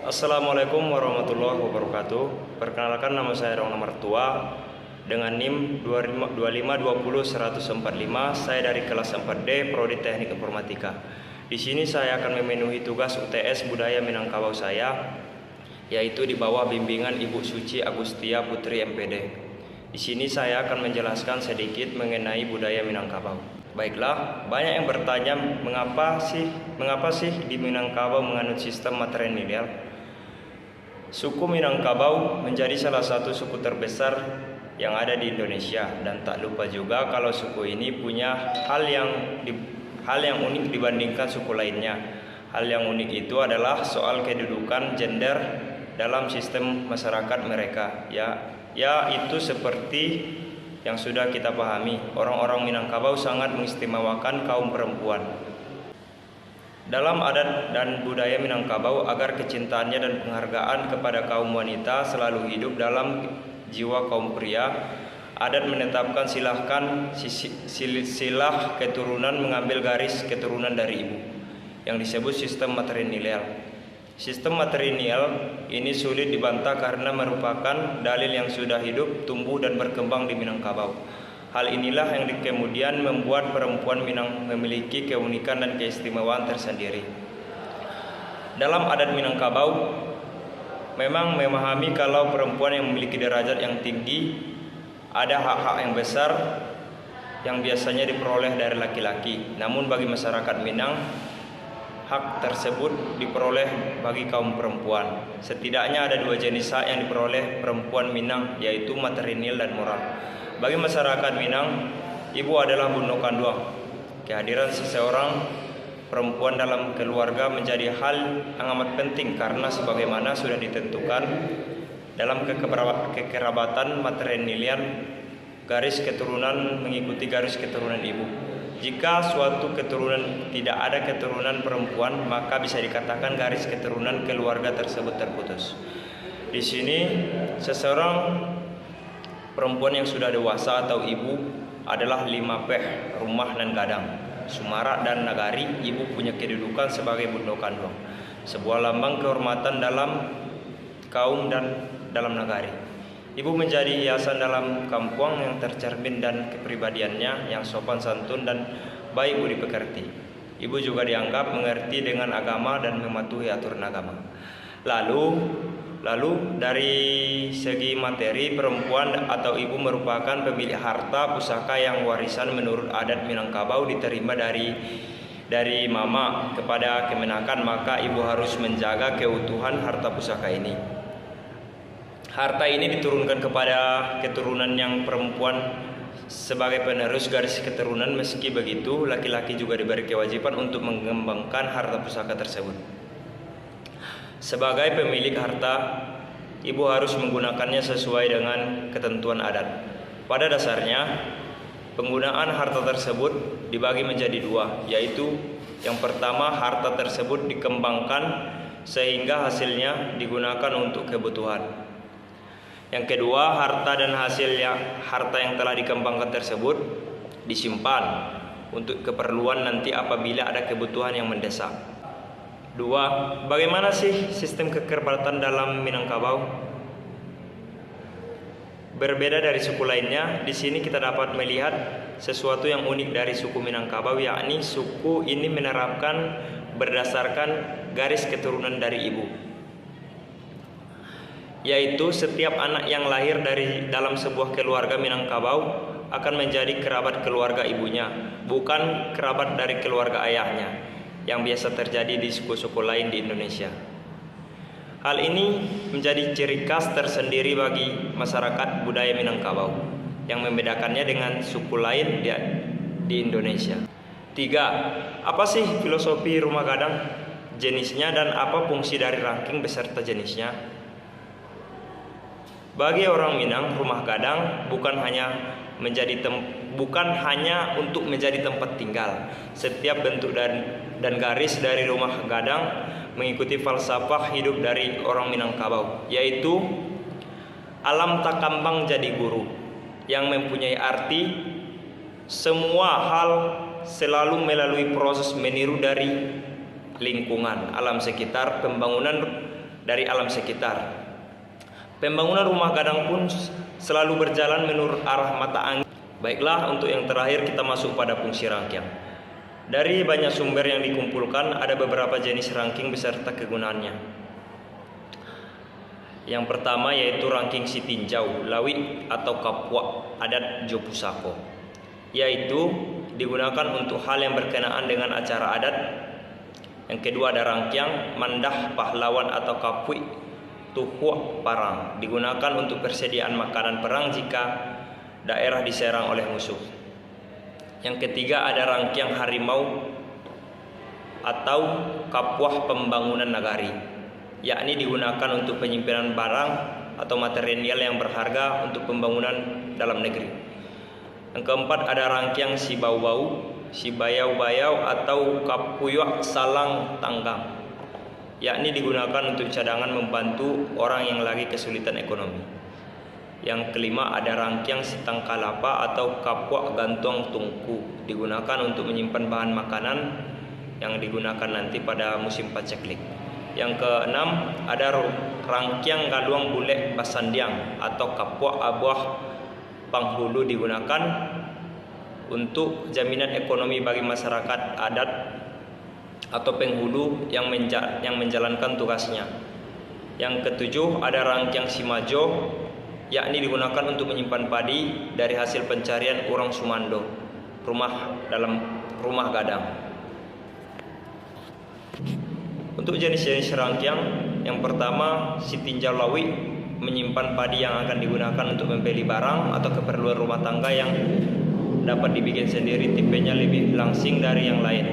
Assalamualaikum warahmatullahi wabarakatuh. Perkenalkan, nama saya Rona Mertua dengan NIM 2520145. Saya dari kelas 4D Prodi Teknik Informatika. Di sini saya akan memenuhi tugas UTS Budaya Minangkabau saya, yaitu di bawah bimbingan Ibu Suci Agustia Putri MPD. Di sini saya akan menjelaskan sedikit mengenai budaya Minangkabau. Baiklah, banyak yang bertanya mengapa sih di Minangkabau menganut sistem matrilineal. Suku Minangkabau menjadi salah satu suku terbesar yang ada di Indonesia, dan tak lupa juga kalau suku ini punya hal yang unik dibandingkan suku lainnya. Hal yang unik itu adalah soal kedudukan gender dalam sistem masyarakat mereka. Itu seperti yang sudah kita pahami, orang-orang Minangkabau sangat mengistimewakan kaum perempuan. Dalam adat dan budaya Minangkabau, agar kecintaannya dan penghargaan kepada kaum wanita selalu hidup dalam jiwa kaum pria, adat menetapkan silah keturunan mengambil garis keturunan dari ibu, yang disebut sistem matrilineal. Sistem matrilineal ini sulit dibantah karena merupakan dalil yang sudah hidup, tumbuh, dan berkembang di Minangkabau. Hal inilah yang kemudian membuat perempuan Minang memiliki keunikan dan keistimewaan tersendiri. Dalam adat Minangkabau, memang memahami kalau perempuan yang memiliki derajat yang tinggi ada hak-hak yang besar yang biasanya diperoleh dari laki-laki. Namun bagi masyarakat Minang, hak tersebut diperoleh bagi kaum perempuan. Setidaknya ada dua jenis hak yang diperoleh perempuan Minang, yaitu matrilineal dan moral. Bagi masyarakat Minang, ibu adalah bundo kanduang. Kehadiran seseorang perempuan dalam keluarga menjadi hal yang amat penting karena sebagaimana sudah ditentukan dalam kekerabatan matrilineal, garis keturunan mengikuti garis keturunan ibu. Jika suatu keturunan tidak ada keturunan perempuan, maka bisa dikatakan garis keturunan keluarga tersebut terputus. Di sini seseorang perempuan yang sudah dewasa atau ibu adalah 5 peh, rumah dan gadang, sumara dan nagari. Ibu punya kedudukan sebagai bundo kanduang, sebuah lambang kehormatan dalam kaum dan dalam nagari. Ibu menjadi hiasan dalam kampung yang tercermin dan kepribadiannya yang sopan santun dan baik budi pekerti. Ibu juga dianggap mengerti dengan agama dan mematuhi aturan agama. Lalu dari segi materi, perempuan atau ibu merupakan pemilik harta pusaka yang warisan menurut adat Minangkabau diterima dari mama kepada kemenakan, maka ibu harus menjaga keutuhan harta pusaka ini. Harta ini diturunkan kepada keturunan yang perempuan sebagai penerus garis keturunan. Meski begitu, laki-laki juga diberi kewajiban untuk mengembangkan harta pusaka tersebut. Sebagai pemilik harta, ibu harus menggunakannya sesuai dengan ketentuan adat. Pada dasarnya, penggunaan harta tersebut dibagi menjadi dua, yaitu yang pertama, harta tersebut dikembangkan sehingga hasilnya digunakan untuk kebutuhan. Yang kedua, harta yang telah dikembangkan tersebut disimpan untuk keperluan nanti apabila ada kebutuhan yang mendesak. 2. Bagaimana sih sistem kekerabatan dalam Minangkabau? Berbeda dari suku lainnya, di sini kita dapat melihat sesuatu yang unik dari suku Minangkabau, yakni suku ini menerapkan berdasarkan garis keturunan dari ibu, yaitu setiap anak yang lahir dari dalam sebuah keluarga Minangkabau akan menjadi kerabat keluarga ibunya, bukan kerabat dari keluarga ayahnya, yang biasa terjadi di suku-suku lain di Indonesia. Hal ini menjadi ciri khas tersendiri bagi masyarakat budaya Minangkabau yang membedakannya dengan suku lain di Indonesia. 3. Apa sih filosofi rumah gadang, jenisnya, dan apa fungsi dari ranking beserta jenisnya? Bagi orang Minang, rumah gadang bukan hanya untuk menjadi tempat tinggal. Setiap bentuk dan garis dari rumah gadang mengikuti falsafah hidup dari orang Minangkabau, yaitu alam tak kambang jadi guru, yang mempunyai arti semua hal selalu melalui proses meniru dari lingkungan, alam sekitar, dari alam sekitar. Pembangunan rumah gadang pun selalu berjalan menurut arah mata angin. Baiklah, untuk yang terakhir kita masuk pada fungsi rangkaian. Dari banyak sumber yang dikumpulkan, ada beberapa jenis ranking beserta kegunaannya. Yang pertama yaitu ranking si tinjau, lawi atau kapwa adat Jopusako, yaitu digunakan untuk hal yang berkenaan dengan acara adat. Yang kedua ada rangkiang mandah pahlawan atau kapui tuhua parang, digunakan untuk persediaan makanan perang jika daerah diserang oleh musuh. Yang ketiga ada rangkiang harimau atau kapwah pembangunan nagari, yakni digunakan untuk penyimpanan barang atau material yang berharga untuk pembangunan dalam negeri. Yang keempat ada rangkiang si bau-bau, si bayau-bayau atau kapuyok salang tanggang, yakni digunakan untuk cadangan membantu orang yang lagi kesulitan ekonomi. Yang kelima ada rangkiang si tangkalapa atau kapwa gantung tungku, digunakan untuk menyimpan bahan makanan yang digunakan nanti pada musim paceklik. Yang keenam ada rangkiang galuang bule basandiang atau kapwa abuah panghulu, digunakan untuk jaminan ekonomi bagi masyarakat adat atau penghulu yang menjalankan tugasnya. Yang ketujuh ada rangkiang simajo, yakni digunakan untuk menyimpan padi dari hasil pencarian orang Sumando, dalam rumah gadang. Untuk jenis-jenis rangkiang, yang pertama si tinjau lawi, menyimpan padi yang akan digunakan untuk membeli barang atau keperluan rumah tangga yang dapat dibikin sendiri, tipenya lebih langsing dari yang lain.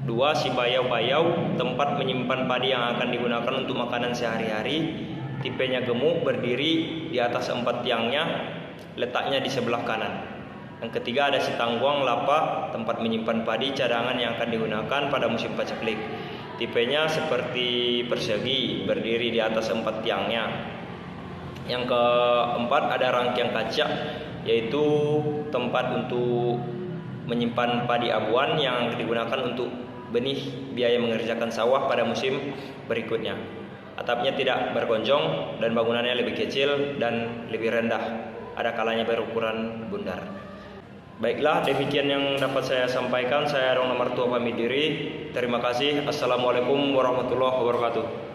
Dua, si bayau-bayau, tempat menyimpan padi yang akan digunakan untuk makanan sehari-hari, tipenya gemuk, berdiri di atas 4 tiangnya, letaknya di sebelah kanan. Yang ketiga ada si tangguang lapa, tempat menyimpan padi cadangan yang akan digunakan pada musim paceklik, tipenya seperti persegi, berdiri di atas 4 tiangnya. Yang keempat ada rangkiang kaca, yaitu tempat untuk menyimpan padi abuan yang digunakan untuk benih biaya mengerjakan sawah pada musim berikutnya. Atapnya tidak bergonjong dan bangunannya lebih kecil dan lebih rendah, ada kalanya berukuran bundar. Baiklah, demikian yang dapat saya sampaikan. Saya Rong Nomor Tua pamit diri. Terima kasih. Assalamualaikum warahmatullahi wabarakatuh.